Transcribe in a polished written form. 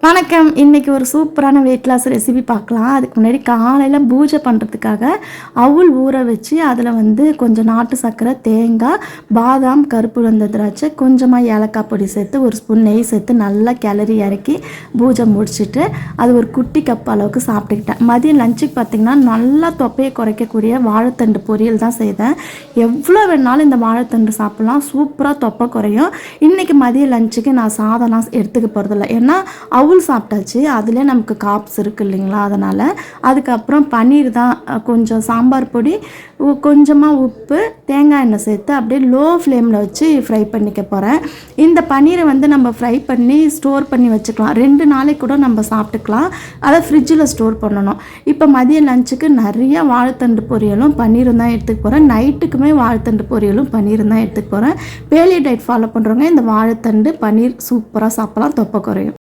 வணக்கம். இன்றைக்கி ஒரு சூப்பரான வெயிட் லாஸ் ரெசிபி பார்க்கலாம். அதுக்கு முன்னாடி காலையில் பூஜை பண்ணுறதுக்காக அவுல் ஊற வச்சு அதில் கொஞ்சம் நாட்டு சர்க்கரை, தேங்காய், பாதாம், கருப்பு உளுந்த திராட்சை, கொஞ்சமாக ஏலக்காய் பொடி சேர்த்து ஒரு ஸ்பூன் நெய் சேர்த்து நல்லா கிளறி இறக்கி பூஜை முடிச்சுட்டு அது ஒரு குட்டி கப் அளவுக்கு சாப்பிட்டுக்கிட்டேன். மதியம் லஞ்சுக்கு பார்த்திங்கன்னா நல்லா தொப்பையை குறைக்கக்கூடிய வாழைத்தண்டு பொரியல் தான் செய்தேன். எவ்வளோ வேணாலும் இந்த வாழைத்தண்டு சாப்பிட்லாம், சூப்பராக தொப்பை குறையும். இன்றைக்கி மதிய லஞ்சுக்கு நான் சாதம்லாம் எடுத்துக்க போகிறதில்ல, ஏன்னா சாப்பிட்டாச்சு, அதிலே நமக்கு காப்ஸ் இருக்குது இல்லைங்களா, அதனால். அதுக்கப்புறம் பன்னீர் தான், கொஞ்சம் சாம்பார் பொடி, கொஞ்சமாக உப்பு, தேங்காய் எண்ணெய் சேர்த்து அப்படியே லோ ஃப்ளேமில் வச்சு ஃப்ரை பண்ணிக்க போகிறேன். இந்த பன்னீரை நம்ம ஃப்ரை பண்ணி ஸ்டோர் பண்ணி வச்சுக்கலாம். 2 நாளைக்கு கூட நம்ம சாப்பிட்டுக்கலாம். அதை ஃப்ரிட்ஜில் ஸ்டோர் பண்ணணும். இப்போ மதிய லஞ்சுக்கு நிறைய வாழைத்தண்டு பொரியலும் பன்னீரும் தான் எடுத்துக்க போகிறேன். நைட்டுக்குமே வாழைத்தண்டு பொரியலும் பன்னீரும் தான் எடுத்துக்க போகிறேன். பேலியோ டயட் ஃபாலோ பண்ணுறவங்க இந்த வாழைத்தண்டு பன்னீர் சூப்பராக சாப்பிட்லாம், தொப்பை குறையும்.